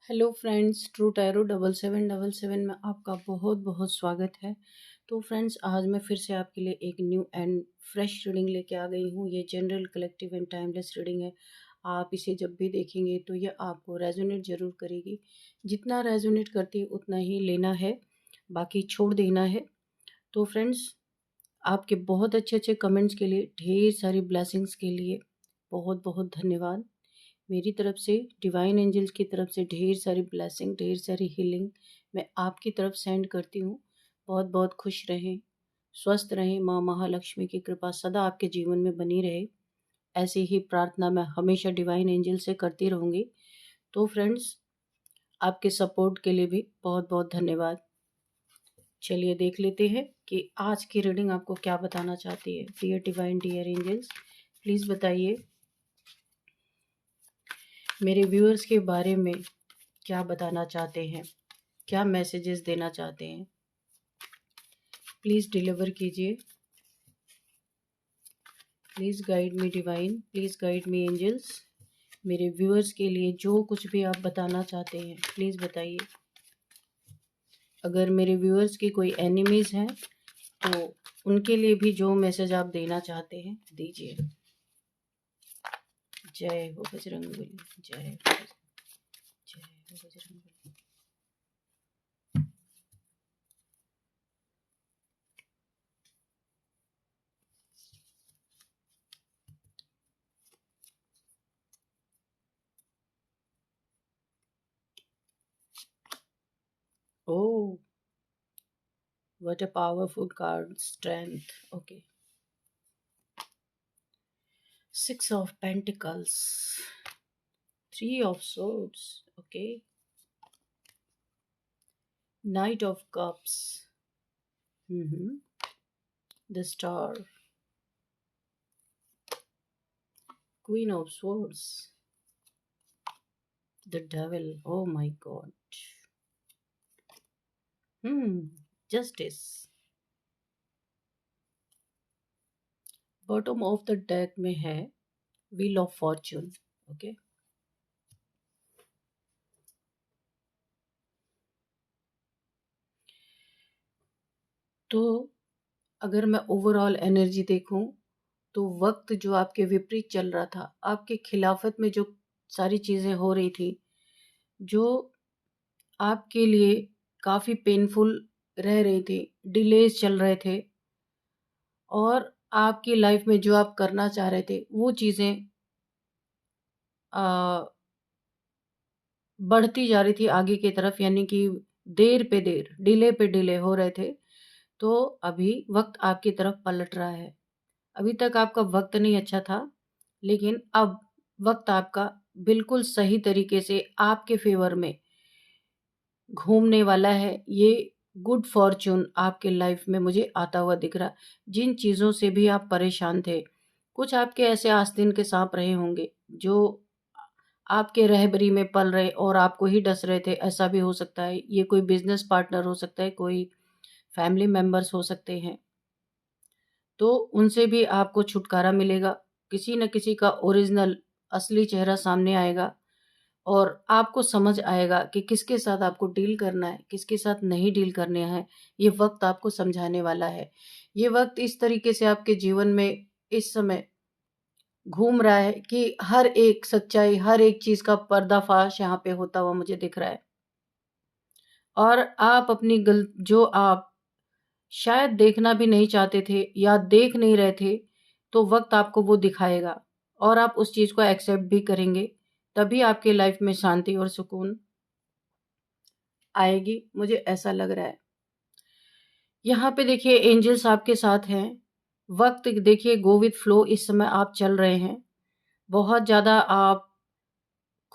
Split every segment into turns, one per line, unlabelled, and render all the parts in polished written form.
Hello friends, true tarot 7777 में आपका बहुत बहुत स्वागत है। तो फ्रेंड्स, आज मैं फिर से आपके लिए एक न्यू एंड फ्रेश रीडिंग लेके आ गई हूँ। ये general, collective and timeless reading है। आप इसे जब भी देखेंगे तो ये आपको रेजोनेट ज़रूर करेगी। जितना रेजोनेट करती है उतना ही लेना है, बाकी छोड़ देना है। तो फ्रेंड्स, आपके बहुत अच्छे अच्छे कमेंट्स के लिए, ढेर सारी ब्लेसिंग्स के लिए बहुत बहुत धन्यवाद। मेरी तरफ से, डिवाइन एंजल्स की तरफ से ढेर सारी ब्लेसिंग, ढेर सारी हीलिंग मैं आपकी तरफ सेंड करती हूँ। बहुत बहुत खुश रहें, स्वस्थ रहें। माँ महालक्ष्मी की कृपा सदा आपके जीवन में बनी रहे, ऐसी ही प्रार्थना मैं हमेशा डिवाइन एंजल से करती रहूँगी। तो फ्रेंड्स, आपके सपोर्ट के लिए भी बहुत बहुत धन्यवाद। चलिए देख लेते हैं कि आज की रीडिंग आपको क्या बताना चाहती है। Dear divine, dear angels, please बताइए मेरे व्यूअर्स के बारे में क्या बताना चाहते हैं, क्या मैसेजेस देना चाहते हैं। प्लीज़ डिलीवर कीजिए। Please guide me divine, please guide me angels. मेरे व्यूअर्स के लिए जो कुछ भी आप बताना चाहते हैं प्लीज़ बताइए। अगर मेरे व्यूअर्स की कोई एनिमीज़ हैं तो उनके लिए भी जो मैसेज आप देना चाहते हैं दीजिए। जय हो बजरंगबली, जय हो Bajrangbali. Oh, what a powerful card, strength. Okay. Six of Pentacles, Three of Swords. Okay. Knight of Cups. The Star. Queen of Swords. The Devil. Oh my God. Justice. Bottom of the deck में है Wheel of Fortune. Okay. तो अगर मैं overall energy देखूं तो वक्त जो आपके विपरीत चल रहा था, आपके खिलाफत में जो सारी चीज़ें हो रही थी, जो आपके लिए काफ़ी पेनफुल रह रही थी, डिलेज चल रहे थे, और आपकी लाइफ में जो आप करना चाह रहे थे वो चीज़ें बढ़ती जा रही थी आगे की तरफ, यानी कि देर पे देर, डिले पे डिले हो रहे थे। तो अभी वक्त आपकी तरफ पलट रहा है। अभी तक आपका वक्त नहीं अच्छा था, लेकिन अब वक्त आपका बिल्कुल सही तरीके से आपके फेवर में घूमने वाला है। ये गुड फॉर्च्यून आपके लाइफ में मुझे आता हुआ दिख रहा। जिन चीज़ों से भी आप परेशान थे, कुछ आपके ऐसे आस्तीन के सांप रहे होंगे जो आपके रहबरी में पल रहे और आपको ही डस रहे थे, ऐसा भी हो सकता है। ये कोई बिजनेस पार्टनर हो सकता है, कोई फैमिली मेंबर्स हो सकते हैं। तो उनसे भी आपको छुटकारा मिलेगा। किसी न किसी का ओरिजिनल, असली चेहरा सामने आएगा और आपको समझ आएगा कि किसके साथ आपको डील करना है, किसके साथ नहीं डील करना है। ये वक्त आपको समझाने वाला है। ये वक्त इस तरीके से आपके जीवन में इस समय घूम रहा है कि हर एक सच्चाई, हर एक चीज़ का पर्दाफाश यहाँ पे होता हुआ मुझे दिख रहा है। और आप अपनी जो आप शायद देखना भी नहीं चाहते थे या देख नहीं रहे थे, तो वक्त आपको वो दिखाएगा और आप उस चीज़ को एक्सेप्ट भी करेंगे। तभी आपके लाइफ में शांति और सुकून आएगी, मुझे ऐसा लग रहा है। यहाँ पे देखिए एंजल्स आपके साथ हैं। वक्त देखिए गो विथ फ्लो, इस समय आप चल रहे हैं। बहुत ज़्यादा आप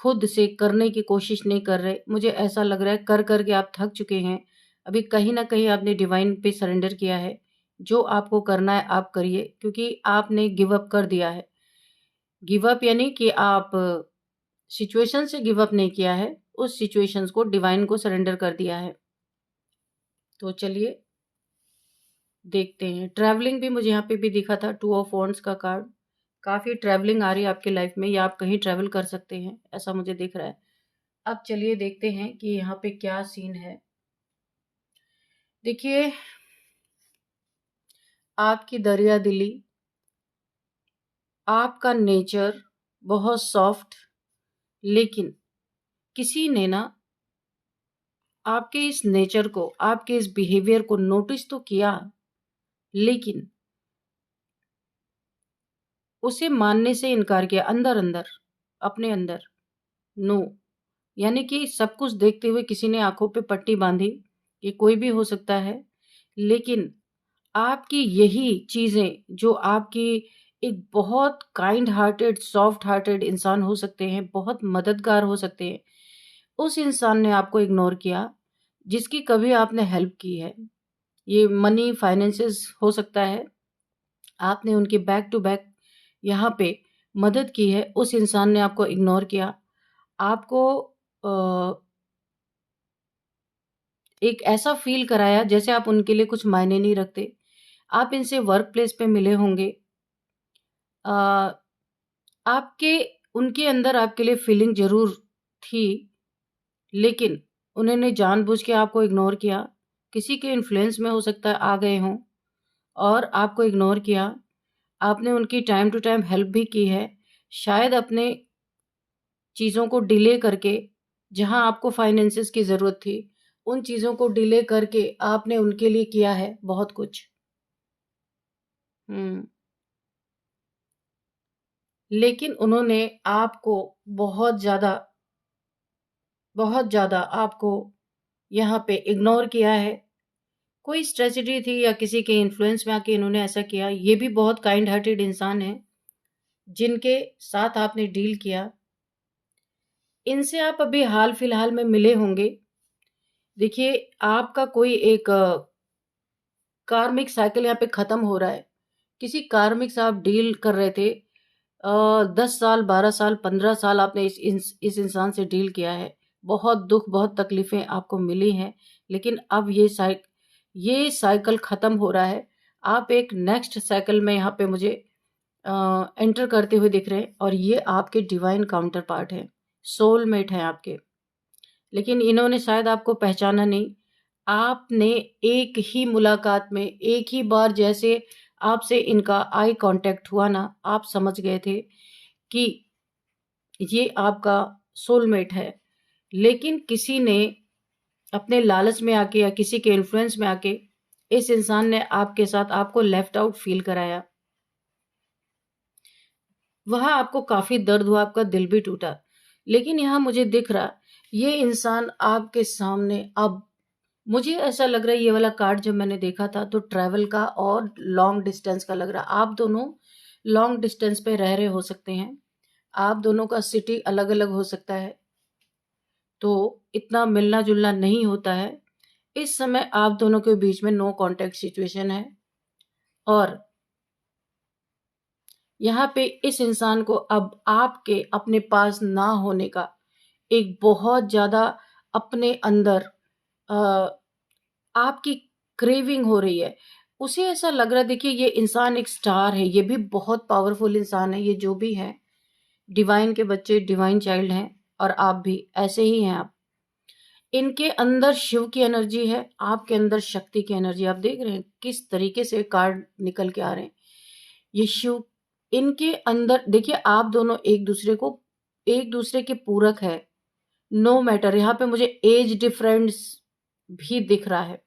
खुद से करने की कोशिश नहीं कर रहे। मुझे ऐसा लग रहा है कर कर के आप थक चुके हैं। अभी कहीं ना कहीं आपने डिवाइन पे सरेंडर किया है। जो आपको करना है आप करिए, क्योंकि आपने गिव अप कर दिया है। गिव अप यानी कि आप सिचुएशन से गिव अप नहीं किया है, उस सिचुएशंस को डिवाइन को सरेंडर कर दिया है। तो चलिए देखते हैं। ट्रैवलिंग भी मुझे यहाँ पे भी दिखा था, 2 ऑफ वॉन्ड्स का कार्ड। काफ़ी ट्रैवलिंग आ रही है आपकी लाइफ में, या आप कहीं ट्रैवल कर सकते हैं, ऐसा मुझे दिख रहा है। अब चलिए देखते हैं कि यहाँ पे क्या सीन है। देखिए, आपकी दरिया दिली, आपका नेचर बहुत सॉफ्ट, लेकिन किसी ने ना आपके इस नेचर को, आपके इस बिहेवियर को नोटिस तो किया, लेकिन उसे मानने से इनकार किया अंदर अंदर, अपने अंदर। नो, यानी कि सब कुछ देखते हुए किसी ने आंखों पे पट्टी बांधी, ये कोई भी हो सकता है, लेकिन आपकी यही चीजें जो आपकी एक बहुत काइंड हार्टेड, सॉफ्ट हार्टेड इंसान हो सकते हैं, बहुत मददगार हो सकते हैं, उस इंसान ने आपको इग्नोर किया जिसकी कभी आपने हेल्प की है। ये मनी फाइनेंसेस हो सकता है, आपने उनकी बैक टू बैक यहाँ पे मदद की है, उस इंसान ने आपको इग्नोर किया, आपको एक ऐसा फील कराया जैसे आप उनके लिए कुछ मायने नहीं रखते। आप इनसे वर्क प्लेस पे मिले होंगे, आपके उनके अंदर आपके लिए फीलिंग जरूर थी, लेकिन उन्होंने जानबूझ के आपको इग्नोर किया। किसी के इन्फ्लुएंस में हो सकता है आ गए हों और आपको इग्नोर किया। आपने उनकी टाइम टू टाइम हेल्प भी की है, शायद अपने चीज़ों को डिले करके, जहां आपको फाइनेंसेस की ज़रूरत थी, उन चीज़ों को डिले करके आपने उनके लिए किया है बहुत कुछ। हम्म। लेकिन उन्होंने आपको बहुत ज़्यादा, बहुत ज़्यादा आपको यहाँ पे इग्नोर किया है। कोई स्ट्रेटजी थी या किसी के इन्फ्लुएंस में आके इन्होंने ऐसा किया। ये भी बहुत काइंड हार्टेड इंसान है जिनके साथ आपने डील किया। इनसे आप अभी हाल फिलहाल में मिले होंगे। देखिए, आपका कोई एक कार्मिक साइकिल यहाँ पे खत्म हो रहा है। किसी कार्मिक से आप डील कर रहे थे, 10 साल, 12 साल, 15 साल आपने इस इंसान से डील किया है। बहुत दुख, बहुत तकलीफें आपको मिली हैं, लेकिन अब ये साइकिल खत्म हो रहा है। आप एक नेक्स्ट साइकिल में यहाँ पे मुझे एंटर करते हुए दिख रहे हैं, और ये आपके डिवाइन काउंटर पार्ट है, सोलमेट है आपके। लेकिन इन्होंने शायद आपको पहचाना नहीं। आपने एक ही मुलाकात में, एक ही बार जैसे आपसे इनका आई कांटेक्ट हुआ ना, आप समझ गए थे कि ये आपका सोलमेट है। लेकिन किसी ने अपने लालच में आके या किसी के इन्फ्लुएंस में आके इस इंसान ने आपके साथ आपको लेफ्ट आउट फील कराया। वहां आपको काफी दर्द हुआ, आपका दिल भी टूटा। लेकिन यहाँ मुझे दिख रहा, ये इंसान आपके सामने अब, मुझे ऐसा लग रहा है, ये वाला कार्ड जब मैंने देखा था तो ट्रैवल का और लॉन्ग डिस्टेंस का लग रहा। आप दोनों लॉन्ग डिस्टेंस पे रह रहे हो सकते हैं, आप दोनों का सिटी अलग अलग हो सकता है, तो इतना मिलना जुलना नहीं होता है। इस समय आप दोनों के बीच में नो कांटेक्ट सिचुएशन है, और यहाँ पे इस इंसान को अब आपके अपने पास ना होने का एक बहुत ज्यादा अपने अंदर आपकी क्रेविंग हो रही है। उसे ऐसा लग रहा है, देखिए ये इंसान एक स्टार है, ये भी बहुत पावरफुल इंसान है, ये जो भी है डिवाइन के बच्चे, डिवाइन चाइल्ड हैं, और आप भी ऐसे ही हैं। आप, इनके अंदर शिव की एनर्जी है, आपके अंदर शक्ति की एनर्जी। आप देख रहे हैं किस तरीके से कार्ड निकल के आ रहे हैं। ये शिव इनके अंदर, देखिए आप दोनों एक दूसरे के पूरक है। नो मैटर, यहाँ पे मुझे एज डिफरेंस भी दिख रहा है,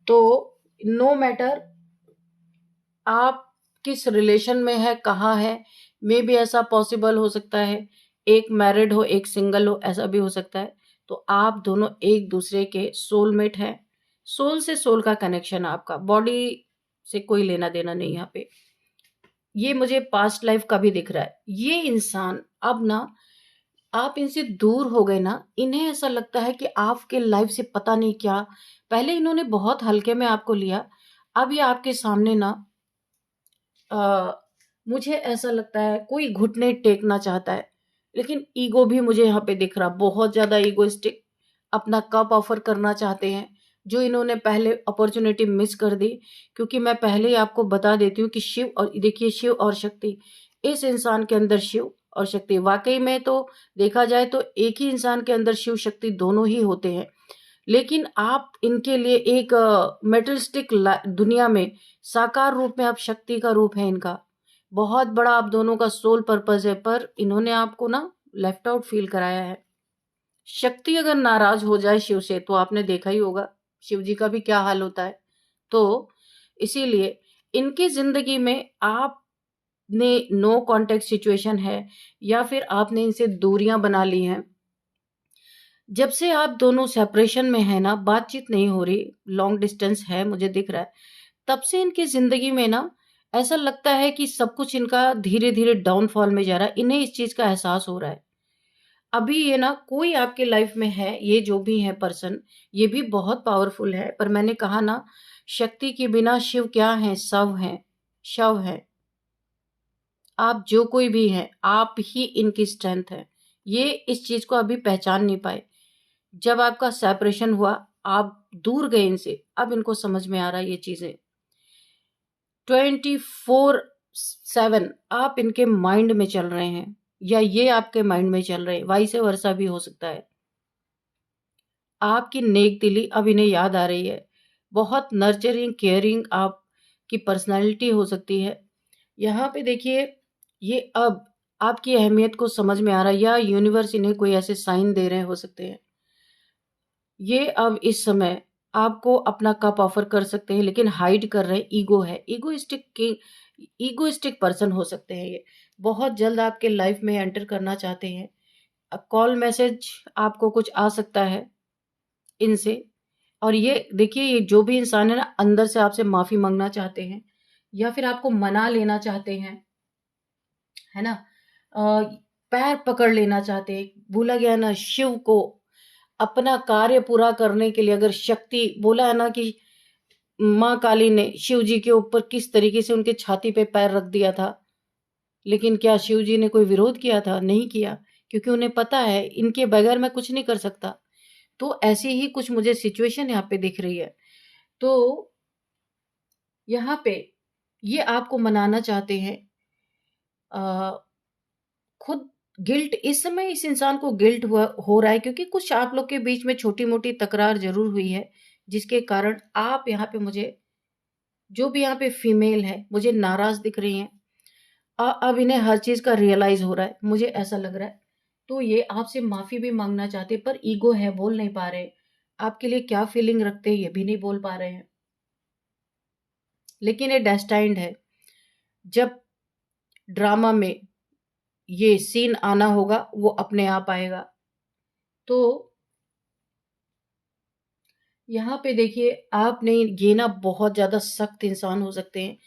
तो नो मैटर आप किस रिलेशन में है, कहाँ है, मे भी ऐसा पॉसिबल हो सकता है, एक मैरिड हो एक सिंगल हो, ऐसा भी हो सकता है। तो आप दोनों एक दूसरे के सोलमेट हैं। सोल से सोल का कनेक्शन है आपका, बॉडी से कोई लेना देना नहीं यहाँ पे। ये मुझे पास्ट लाइफ का भी दिख रहा है। ये इंसान अब ना, आप इनसे दूर हो गए ना, इन्हें ऐसा लगता है कि आपके लाइफ से पता नहीं क्या, पहले इन्होंने बहुत हल्के में आपको लिया, अब ये आपके सामने ना, आ, मुझे ऐसा लगता है कोई घुटने टेकना चाहता है। लेकिन ईगो भी मुझे यहाँ पे दिख रहा, बहुत ज्यादा ईगोइस्टिक, अपना कप ऑफर करना चाहते हैं, जो इन्होंने पहले अपॉर्चुनिटी मिस कर दी। क्योंकि मैं पहले ही आपको बता देती हूँ कि शिव, और देखिए शिव और शक्ति, इस इंसान के अंदर शिव और शक्ति। वाकई में तो देखा जाए तो एक ही इंसान के अंदर शिव शक्ति दोनों ही होते हैं, लेकिन आप इनके लिए एक मेटलिस्टिक दुनिया में साकार रूप में आप शक्ति का रूप है इनका। बहुत बड़ा आप दोनों का सोल पर्पस है, पर इन्होंने आपको ना लेफ्ट आउट फील कराया है। शक्ति अगर नाराज हो जाए शिव से, तो आपने देखा ही होगा शिव जी का भी क्या हाल होता है। तो इसीलिए इनकी जिंदगी में आपने नो कांटेक्ट सिचुएशन है, या फिर आपने इनसे दूरियां बना ली हैं। जब से आप दोनों सेपरेशन में है ना, बातचीत नहीं हो रही, लॉन्ग डिस्टेंस है, मुझे दिख रहा है, तब से इनकी जिंदगी में ना ऐसा लगता है कि सब कुछ इनका धीरे धीरे डाउनफॉल में जा रहा है। इन्हें इस चीज का एहसास हो रहा है। अभी ये ना कोई आपके लाइफ में है, ये जो भी है पर्सन, ये भी बहुत पावरफुल है, पर मैंने कहा ना, शक्ति के बिना शिव क्या है, शव है, शव है। आप जो कोई भी हैं, आप ही इनकी स्ट्रेंथ है। ये इस चीज को अभी पहचान नहीं पाए। जब आपका सेपरेशन हुआ, आप दूर गए इनसे, अब इनको समझ में आ रहा है ये चीजें। 24/7 आप इनके माइंड में चल रहे हैं, या ये आपके माइंड में चल रहे हैं, वाइस वर्सा भी हो सकता है। आपकी नेक दिली अब इन्हें याद आ रही है। बहुत नर्चरिंग केयरिंग आपकी पर्सनालिटी हो सकती है। यहाँ पे देखिए, ये अब आपकी अहमियत को समझ में आ रहा है, या यूनिवर्स इन्हें कोई ऐसे साइन दे रहे हो सकते हैं। ये अब इस समय आपको अपना कप ऑफर कर सकते हैं, लेकिन हाइड कर रहे हैं। ईगो है, ईगोइस्टिक पर्सन हो सकते हैं ये। बहुत जल्द आपके लाइफ में एंटर करना चाहते हैं। कॉल मैसेज आपको कुछ आ सकता है इनसे। और ये देखिए, ये जो भी इंसान है ना, अंदर से आपसे माफी मांगना चाहते हैं, या फिर आपको मना लेना चाहते हैं, है ना। पैर पकड़ लेना चाहते हैं। बोला गया ना, शिव को अपना कार्य पूरा करने के लिए, अगर शक्ति बोला है ना कि माँ काली ने शिव जी के ऊपर किस तरीके से उनके छाती पे पैर रख दिया था, लेकिन क्या शिव जी ने कोई विरोध किया था? नहीं किया, क्योंकि उन्हें पता है इनके बगैर मैं कुछ नहीं कर सकता। तो ऐसी ही कुछ मुझे सिचुएशन यहाँ पे दिख रही है। तो यहाँ पे ये आपको मनाना चाहते हैं। खुद गिल्ट इस समय इस इंसान को गिल्ट हो रहा है, क्योंकि कुछ आप लोग के बीच में छोटी मोटी तकरार जरूर हुई है, जिसके कारण आप यहाँ पे, मुझे जो भी यहाँ पे फीमेल है, मुझे नाराज दिख रही हैं। अब इन्हें हर चीज का रियलाइज हो रहा है, मुझे ऐसा लग रहा है। तो ये आपसे माफी भी मांगना चाहते, पर ईगो है, बोल नहीं पा रहे। आपके लिए क्या फीलिंग रखते हैं ये भी नहीं बोल पा रहे हैं। लेकिन ये डेस्टाइंड है। जब ड्रामा में ये सीन आना होगा, वो अपने आप आएगा। तो यहाँ पे देखिए, आपने ये ना बहुत ज्यादा सख्त इंसान हो सकते हैं।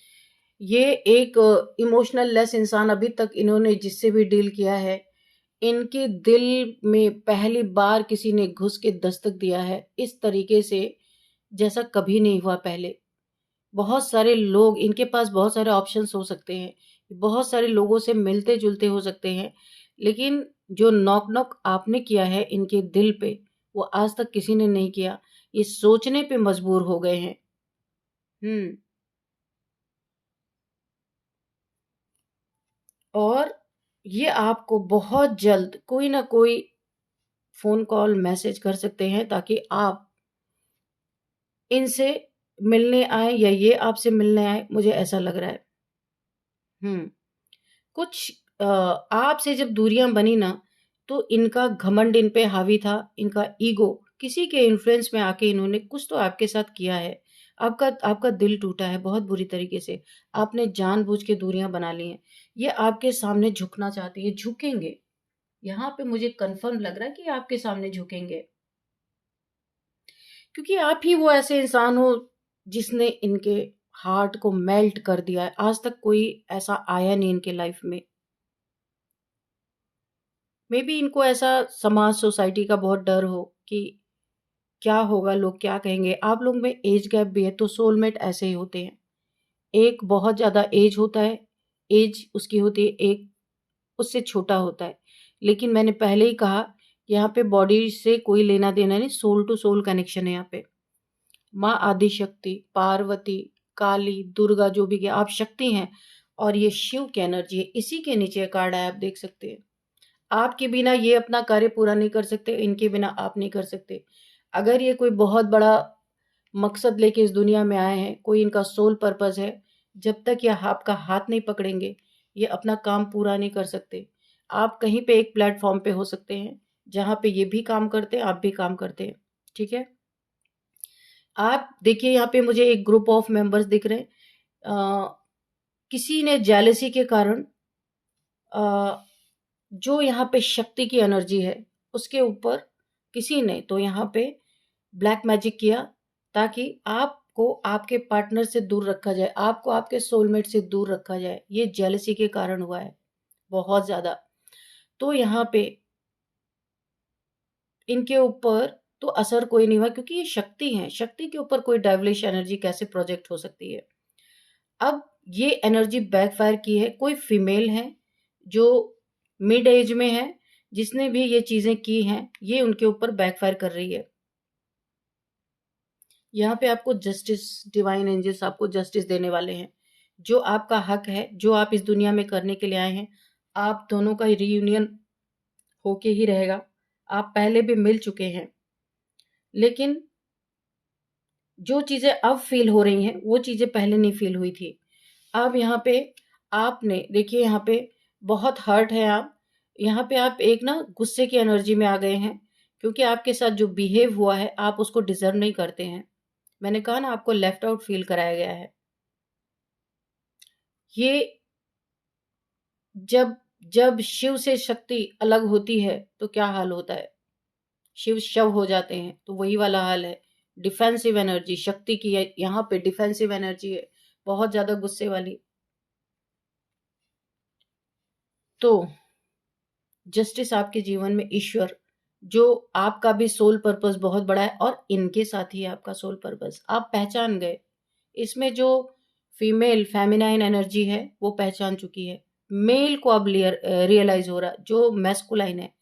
ये एक इमोशनल लेस इंसान अभी तक इन्होंने जिससे भी डील किया है, इनके दिल में पहली बार किसी ने घुस के दस्तक दिया है इस तरीके से, जैसा कभी नहीं हुआ पहले। बहुत सारे लोग इनके पास, बहुत सारे ऑप्शंस हो सकते हैं, बहुत सारे लोगों से मिलते जुलते हो सकते हैं, लेकिन जो नॉक नॉक आपने किया है इनके दिल पे, वो आज तक किसी ने नहीं किया। ये सोचने पे मजबूर हो गए हैं। हम्म। और ये आपको बहुत जल्द कोई ना कोई फोन कॉल मैसेज कर सकते हैं, ताकि आप इनसे मिलने आए, या ये आपसे मिलने आए, मुझे ऐसा लग रहा है। हम्म। कुछ आपसे जब दूरियां बनी ना, तो इनका घमंड इन पे हावी था, इनका ईगो, किसी के इन्फ्लुएंस में आके इन्होंने कुछ तो आपके साथ किया है। आपका आपका दिल टूटा है बहुत बुरी तरीके से। आपने जानबूझ के दूरियां बना ली हैं। ये आपके सामने झुकना चाहती है, झुकेंगे। यहाँ पे मुझे कंफर्म लग रहा है कि आपके सामने झुकेंगे, क्योंकि आप ही वो ऐसे इंसान हो जिसने इनके हार्ट को मेल्ट कर दिया है। आज तक कोई ऐसा आया नहीं इनके लाइफ में। मे बी इनको ऐसा समाज सोसाइटी का बहुत डर हो कि क्या होगा, लोग क्या कहेंगे। आप लोग में एज गैप भी है, तो सोलमेट ऐसे ही होते हैं। एक बहुत ज्यादा एज होता है, एज उसकी होती है, एक उससे छोटा होता है। लेकिन मैंने पहले ही कहा, यहाँ पे बॉडी से कोई लेना देना नहीं, सोल टू सोल कनेक्शन है यहाँ पे। माँ आदि शक्ति, पार्वती, काली, दुर्गा, जो भी आप शक्ति हैं, और ये शिव की एनर्जी है। इसी के नीचे कार्ड है, आप देख सकते हैं। आपके बिना ये अपना कार्य पूरा नहीं कर सकते, इनके बिना आप नहीं कर सकते। अगर ये कोई बहुत बड़ा मकसद लेके इस दुनिया में आए हैं, कोई इनका सोल पर्पस है, जब तक ये आपका हाथ नहीं पकड़ेंगे ये अपना काम पूरा नहीं कर सकते। आप कहीं पे एक प्लेटफॉर्म पे हो सकते हैं जहाँ पे ये भी काम करते हैं, आप भी काम करते हैं, ठीक है। आप देखिए यहाँ पे मुझे एक ग्रुप ऑफ मेंबर्स दिख रहे हैं। किसी ने जेलसी के कारण जो यहाँ पे शक्ति की एनर्जी है उसके ऊपर किसी ने तो यहाँ पे ब्लैक मैजिक किया, ताकि आपको आपके पार्टनर से दूर रखा जाए, आपको आपके सोलमेट से दूर रखा जाए। ये जेलसी के कारण हुआ है बहुत ज्यादा। तो यहाँ पे इनके ऊपर तो असर कोई नहीं हुआ, क्योंकि ये शक्ति है, शक्ति के ऊपर कोई डेविलिश एनर्जी कैसे प्रोजेक्ट हो सकती है। अब ये एनर्जी बैकफायर की है। कोई फीमेल है जो मिड एज में है, जिसने भी ये चीजें की हैं, ये उनके ऊपर बैकफायर कर रही है। यहाँ पे आपको जस्टिस, डिवाइन एंजल्स आपको जस्टिस देने वाले हैं। जो आपका हक है, जो आप इस दुनिया में करने के लिए आए हैं, आप दोनों का रियूनियन होके ही रहेगा। आप पहले भी मिल चुके हैं, लेकिन जो चीजें अब फील हो रही हैं वो चीजें पहले नहीं फील हुई थी। अब यहाँ पे आपने देखिए, यहाँ पे बहुत हर्ट है आप। यहाँ पे आप एक ना गुस्से की एनर्जी में आ गए हैं, क्योंकि आपके साथ जो बिहेव हुआ है आप उसको डिजर्व नहीं करते हैं। मैंने कहा ना, आपको लेफ्ट आउट फील कराया गया है। ये जब जब शिव से शक्ति अलग होती है तो क्या हाल होता है, शिव शव हो जाते हैं, तो वही वाला हाल है। डिफेंसिव एनर्जी शक्ति की है, यहाँ पे डिफेंसिव एनर्जी है, बहुत ज्यादा गुस्से वाली। तो जस्टिस आपके जीवन में ईश्वर, जो आपका भी सोल पर्पस बहुत बड़ा है, और इनके साथ ही आपका सोल पर्पस आप पहचान गए। इसमें जो फीमेल फेमिनाइन एनर्जी है वो पहचान चुकी है। मेल को अब रियलाइज हो रहा, जो मैस्कुलाइन है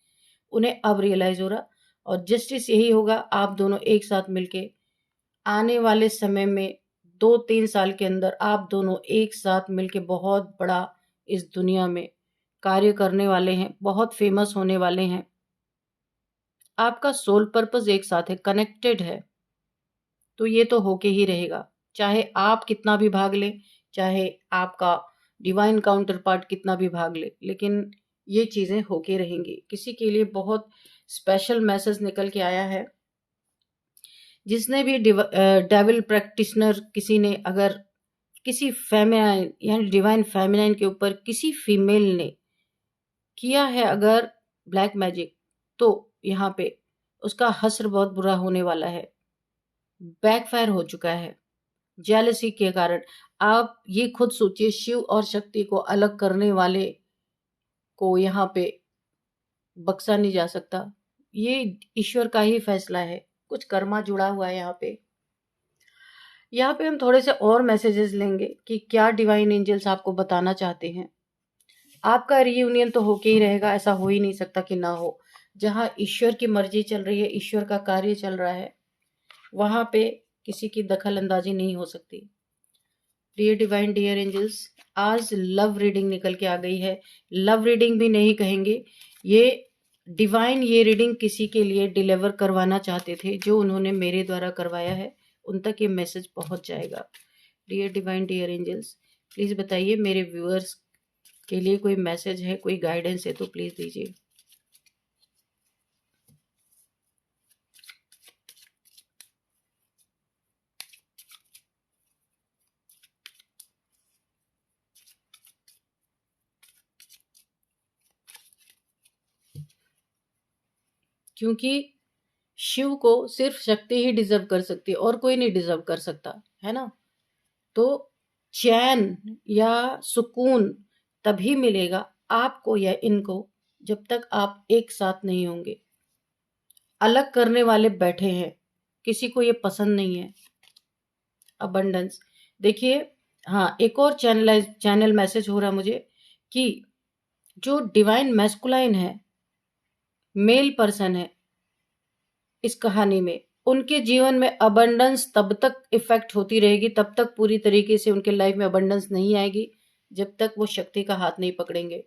उन्हें अब रियलाइज हो रहा। और जस्टिस यही होगा, आप दोनों एक साथ मिलके आने वाले समय में 2-3 साल के अंदर आप दोनों एक साथ मिलके बहुत बड़ा इस दुनिया में कार्य करने वाले हैं, बहुत फेमस होने वाले हैं। आपका सोल पर्पस एक साथ है, कनेक्टेड है, तो ये तो होके ही रहेगा। चाहे आप कितना भी भाग ले, चाहे आपका डिवाइन काउंटर पार्ट कितना भी भाग ले, लेकिन ये चीजें होके रहेंगी। किसी के लिए बहुत स्पेशल मैसेज निकल के आया है। जिसने भी डेविल प्रैक्टिशनर, किसी ने अगर किसी फेमिनाइन यानी डिवाइन फेमिनाइन के ऊपर किसी फीमेल ने किया है अगर ब्लैक मैजिक, तो यहाँ पे उसका हश्र बहुत बुरा होने वाला है। बैकफायर हो चुका है जेलसी के कारण। आप ये खुद सोचिए, शिव और शक्ति को अलग करने वाले को यहाँ पे बख्शा नहीं जा सकता। ये ईश्वर का ही फैसला है, कुछ कर्मा जुड़ा हुआ है यहाँ पे। यहाँ पे हम थोड़े से और मैसेजेस लेंगे कि क्या डिवाइन एंजल्स आपको बताना चाहते हैं। आपका रियूनियन तो होके ही रहेगा, ऐसा हो ही नहीं सकता कि ना हो। जहाँ ईश्वर की मर्जी चल रही है, ईश्वर का कार्य चल रहा है, वहां पे किसी की दखल अंदाजी नहीं हो सकती। डियर डिवाइन, डियर एंजल्स, आज लव रीडिंग निकल के आ गई है। लव रीडिंग भी नहीं कहेंगे, ये डिवाइन ये रीडिंग किसी के लिए डिलीवर करवाना चाहते थे, जो उन्होंने मेरे द्वारा करवाया है, उन तक ये मैसेज पहुंच जाएगा। Dear divine, dear angels, please बताइए मेरे व्यूअर्स के लिए कोई मैसेज है, कोई गाइडेंस है तो प्लीज दीजिए। क्योंकि शिव को सिर्फ शक्ति ही डिजर्व कर सकती है, और कोई नहीं डिजर्व कर सकता, है ना। तो चैन या सुकून तभी मिलेगा आपको या इनको, जब तक आप एक साथ नहीं होंगे। अलग करने वाले बैठे हैं, किसी को ये पसंद नहीं है अबंडेंस। देखिए, हाँ, एक और चैनल मैसेज हो रहा मुझे कि जो डिवाइन मैस्कुलाइन है, मेल पर्सन है इस कहानी में, उनके जीवन में अबंडेंस तब तक इफेक्ट होती रहेगी, तब तक पूरी तरीके से उनके लाइफ में अबंडेंस नहीं आएगी, जब तक वो शक्ति का हाथ नहीं पकड़ेंगे।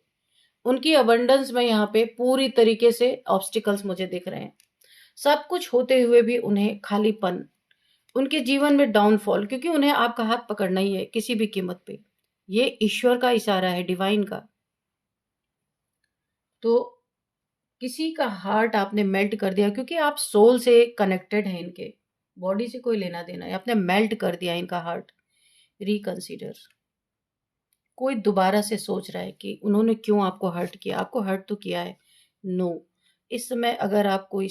उनकी अबंडेंस में यहाँ पे पूरी तरीके से ऑब्स्टिकल्स मुझे दिख रहे हैं। सब कुछ होते हुए भी उन्हें खालीपन, उनके जीवन में डाउनफॉल, क्योंकि उन्हें आपका हाथ पकड़ना ही है किसी भी कीमत पे। ये ईश्वर का इशारा है, डिवाइन का। तो किसी का हार्ट आपने मेल्ट कर दिया, क्योंकि आप सोल से कनेक्टेड हैं, इनके बॉडी से कोई लेना देना है, आपने मेल्ट कर दिया इनका हार्ट। रिकंसीडर। कोई दोबारा से सोच रहा है कि उन्होंने क्यों आपको हर्ट किया। आपको हर्ट तो किया है, नो। इस समय अगर आप कोई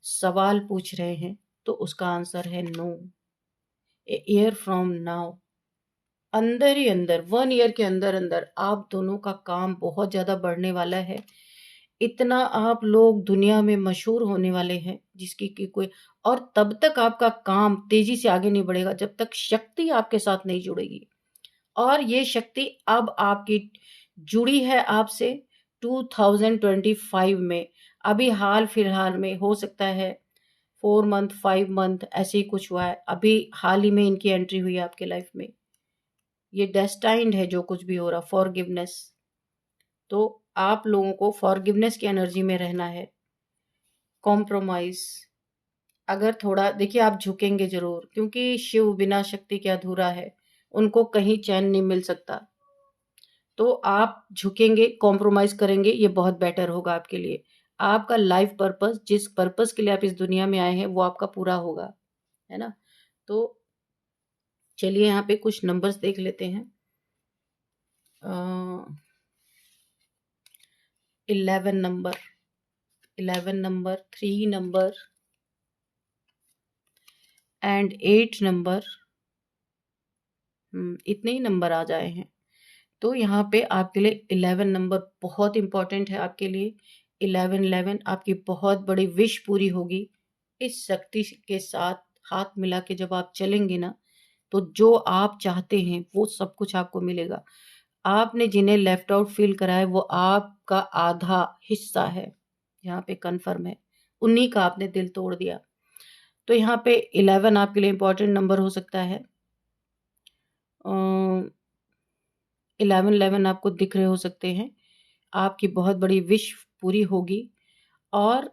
सवाल पूछ रहे हैं तो उसका आंसर है no. A year from now, अंदर ही अंदर 1 ईयर के अंदर अंदर आप दोनों का काम बहुत ज्यादा बढ़ने वाला है। इतना आप लोग दुनिया में मशहूर होने वाले हैं जिसकी कि कोई, और तब तक आपका काम तेजी से आगे नहीं बढ़ेगा जब तक शक्ति आपके साथ नहीं जुड़ेगी। और ये शक्ति अब आपकी जुड़ी है आपसे 2025 में। अभी हाल फिलहाल में हो सकता है 4 मंथ 5 मंथ ऐसे ही कुछ हुआ है, अभी हाल ही में इनकी एंट्री हुई है आपके लाइफ में। ये डेस्टाइंड है जो कुछ भी हो रहा। फॉरगिवनेस, तो आप लोगों को फॉरगिवनेस की एनर्जी में रहना है। कॉम्प्रोमाइज, अगर थोड़ा देखिए आप झुकेंगे जरूर, क्योंकि शिव बिना शक्ति के अधूरा है, उनको कहीं चैन नहीं मिल सकता। तो आप झुकेंगे, कॉम्प्रोमाइज करेंगे, ये बहुत बेटर होगा आपके लिए। आपका लाइफ पर्पस, जिस पर्पस के लिए आप इस दुनिया में आए हैं, वो आपका पूरा होगा, है ना। तो चलिए यहाँ पे कुछ नंबर्स देख लेते हैं। 11 नंबर, 3 नंबर एंड 8 नंबर। इतने ही नंबर आ जाए हैं। तो यहाँ पे आपके लिए 11 नंबर बहुत इंपॉर्टेंट है आपके लिए। 11 आपकी बहुत बड़ी विश पूरी होगी। इस शक्ति के साथ हाथ मिला के जब आप चलेंगे ना, तो जो आप चाहते हैं वो सब कुछ आपको मिलेगा। आपने जिन्हें लेफ्ट आउट फील करा है वो आपका आधा हिस्सा है, यहाँ पे कंफर्म है। उन्हीं का आपने दिल तोड़ दिया। तो यहाँ पे 11 आपके लिए इंपॉर्टेंट नंबर हो सकता है। 11 आपको दिख रहे हो सकते हैं, आपकी बहुत बड़ी विश पूरी होगी। और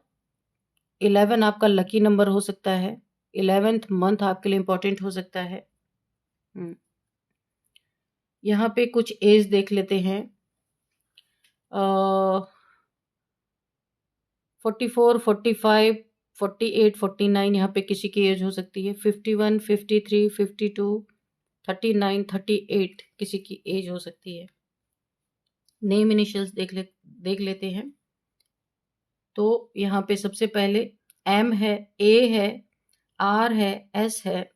11 आपका लकी नंबर हो सकता है। 11th मंथ आपके लिए इंपॉर्टेंट हो सकता है। यहाँ पे कुछ एज देख लेते हैं। 44, 45, 48, 49 यहाँ पे किसी की एज हो सकती है। 51, 53, 52, 39, 38 किसी की एज हो सकती है। नेम इनिशियल्स देख लेते हैं। तो यहाँ पे सबसे पहले M है, A है, R है, S है,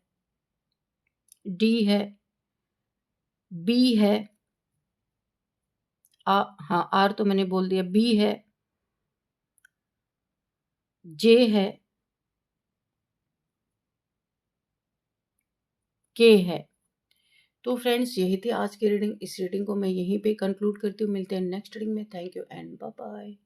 D है, B है, हाँ R तो मैंने बोल दिया, B है, J है, K है। तो फ्रेंड्स यही थी आज की रीडिंग। इस रीडिंग को मैं यहीं पे कंक्लूड करती हूँ। मिलते हैं नेक्स्ट रीडिंग में। Thank you and bye bye.